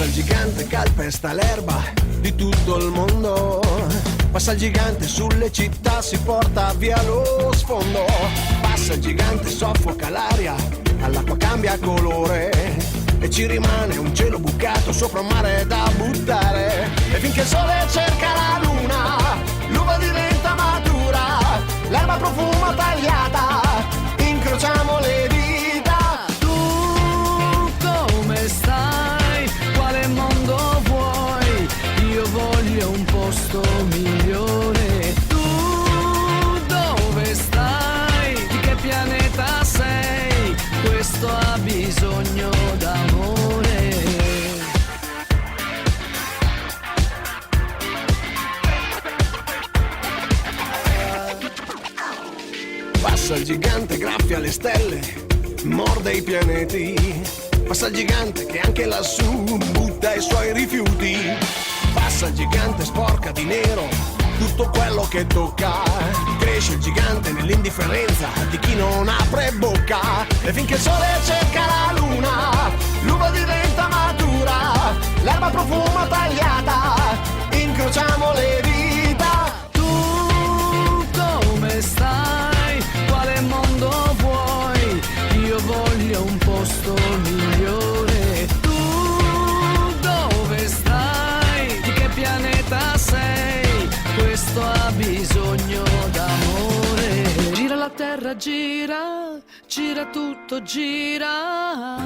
Passa il gigante, calpesta l'erba di tutto il mondo. Passa il gigante sulle città, si porta via lo sfondo. Passa il gigante, soffoca l'aria, all'acqua cambia colore. E ci rimane un cielo bucato sopra un mare da buttare. E finché il sole cerca la luna, l'uva diventa matura, l'erba profuma tagliata, incrociamo le dita. Tu come stai? Quale mondo vuoi? Io voglio un posto migliore. Tu dove stai? Di che pianeta sei? Questo ha bisogno d'amore. Passa il gigante, graffia le stelle, morde i pianeti. Passa il gigante che anche lassù butta i suoi rifiuti. Passa il gigante, sporca di nero tutto quello che tocca. Cresce il gigante nell'indifferenza di chi non apre bocca. E finché il sole cerca la luna, l'uva diventa matura, l'erba profuma tagliata, incrociamo le dita. Tu come stai? Quale mondo vuoi? Io voglio un posto migliore. Tu dove stai? Di che pianeta sei? Questo ha bisogno d'amore. Gira la terra, gira, gira tutto, gira.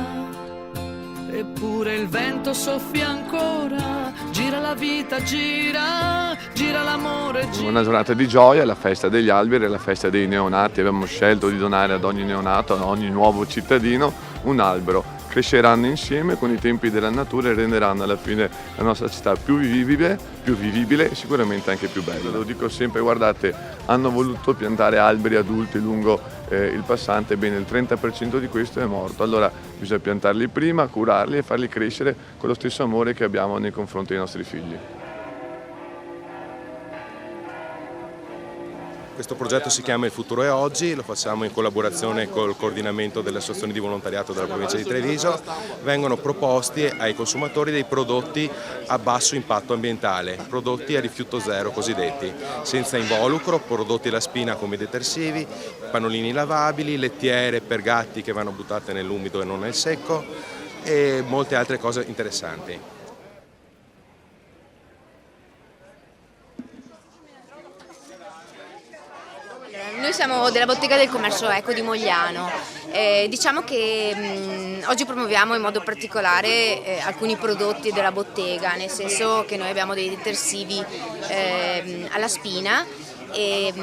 Eppure il vento soffia ancora. Gira la vita, gira, gira l'amore, gira. Una giornata di gioia, la festa degli alberi, la festa dei neonati. Abbiamo scelto di donare ad ogni neonato, a ogni nuovo cittadino, un albero. Cresceranno insieme con i tempi della natura e renderanno alla fine la nostra città più vivibile e sicuramente anche più bella. Lo dico sempre, guardate, hanno voluto piantare alberi adulti lungo il passante, bene il 30% di questo è morto. Allora bisogna piantarli prima, curarli e farli crescere con lo stesso amore che abbiamo nei confronti dei nostri figli. Questo progetto si chiama Il futuro è oggi, lo facciamo in collaborazione col coordinamento delle associazioni di volontariato della provincia di Treviso. Vengono proposti ai consumatori dei prodotti a basso impatto ambientale, prodotti a rifiuto zero cosiddetti, senza involucro, prodotti alla spina come detersivi, pannolini lavabili, lettiere per gatti che vanno buttate nell'umido e non nel secco e molte altre cose interessanti. Noi siamo della bottega del commercio eco di Mogliano. Diciamo che oggi promuoviamo in modo particolare alcuni prodotti della bottega, nel senso che noi abbiamo dei detersivi alla spina e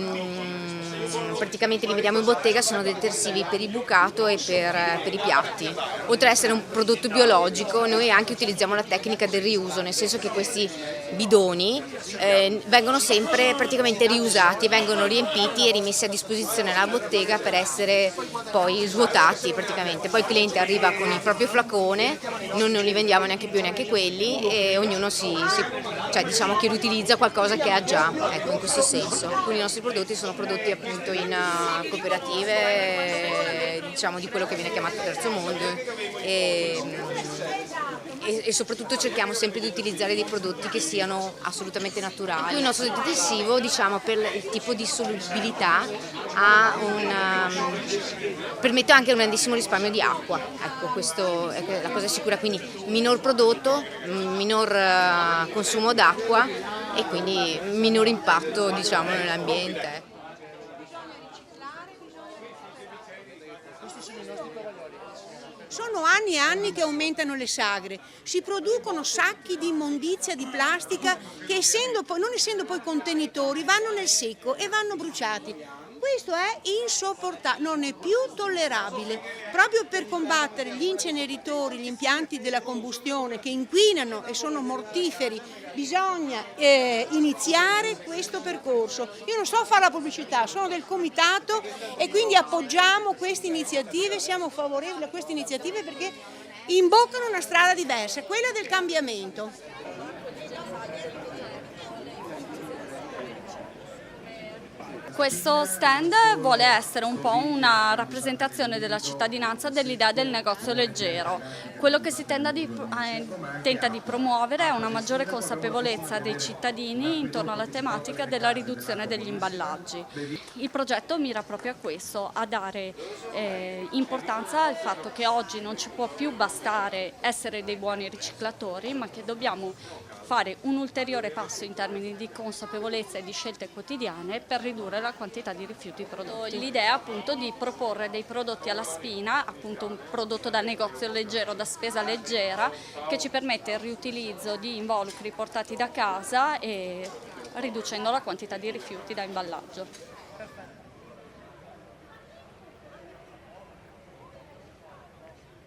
praticamente li vediamo in bottega, sono detersivi per il bucato e per i piatti. Oltre ad essere un prodotto biologico, noi anche utilizziamo la tecnica del riuso, nel senso che questi bidoni vengono sempre praticamente riusati, vengono riempiti e rimessi a disposizione alla bottega per essere poi svuotati praticamente. Poi il cliente arriva con il proprio flacone, noi non li vendiamo neanche più neanche quelli e ognuno cioè diciamo che riutilizza qualcosa che ha già, ecco, in questo senso. Quindi i nostri prodotti sono prodotti appunto in cooperative, diciamo di quello che viene chiamato terzo mondo e soprattutto cerchiamo sempre di utilizzare dei prodotti che siano assolutamente naturali. Il nostro detersivo, diciamo, per il tipo di solubilità permette anche un grandissimo risparmio di acqua, ecco, questo è la cosa sicura, quindi minor prodotto, minor consumo d'acqua e quindi minor impatto, diciamo, nell'ambiente. Sono anni e anni che aumentano le sagre, si producono sacchi di immondizia di plastica che non essendo poi contenitori vanno nel secco e vanno bruciati. Questo è insopportabile, non è più tollerabile. Proprio per combattere gli inceneritori, gli impianti della combustione che inquinano e sono mortiferi, bisogna iniziare questo percorso. Io non so fare la pubblicità, sono del comitato e quindi appoggiamo queste iniziative, siamo favorevoli a queste iniziative perché imboccano una strada diversa, quella del cambiamento. Questo stand vuole essere un po' una rappresentazione della cittadinanza dell'idea del negozio leggero. Quello che si tenta di promuovere è una maggiore consapevolezza dei cittadini intorno alla tematica della riduzione degli imballaggi. Il progetto mira proprio a questo, a dare importanza al fatto che oggi non ci può più bastare essere dei buoni riciclatori, ma che dobbiamo fare un ulteriore passo in termini di consapevolezza e di scelte quotidiane per ridurre la quantità di rifiuti prodotti. L'idea è appunto di proporre dei prodotti alla spina, appunto un prodotto da negozio leggero, da spesa leggera, che ci permette il riutilizzo di involucri portati da casa e riducendo la quantità di rifiuti da imballaggio.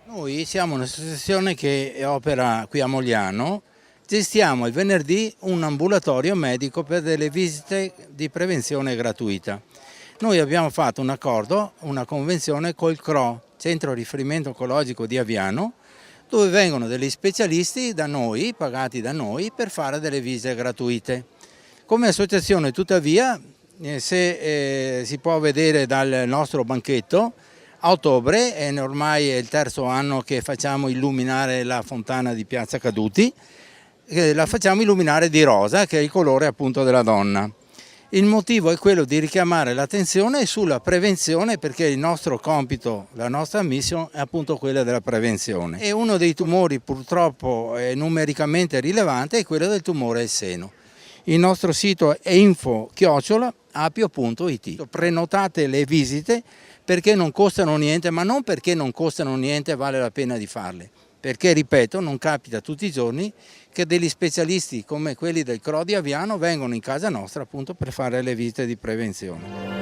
Noi siamo un'associazione che opera qui a Mogliano. Gestiamo il venerdì un ambulatorio medico per delle visite di prevenzione gratuita. Noi abbiamo fatto un accordo, una convenzione col CRO, Centro Riferimento Oncologico di Aviano, dove vengono degli specialisti da noi, pagati da noi, per fare delle visite gratuite. Come associazione, tuttavia, se si può vedere dal nostro banchetto, a ottobre, ormai è il terzo anno che facciamo illuminare la fontana di Piazza Caduti, la facciamo illuminare di rosa, che è il colore appunto della donna. Il motivo è quello di richiamare l'attenzione sulla prevenzione, perché il nostro compito, la nostra mission è appunto quella della prevenzione. E uno dei tumori purtroppo numericamente rilevante è quello del tumore al seno. Il nostro sito è info@apio.it. Prenotate le visite perché non costano niente, ma non perché non costano niente vale la pena di farle. Perché, ripeto, non capita tutti i giorni che degli specialisti come quelli del CRO di Aviano vengono in casa nostra appunto per fare le visite di prevenzione.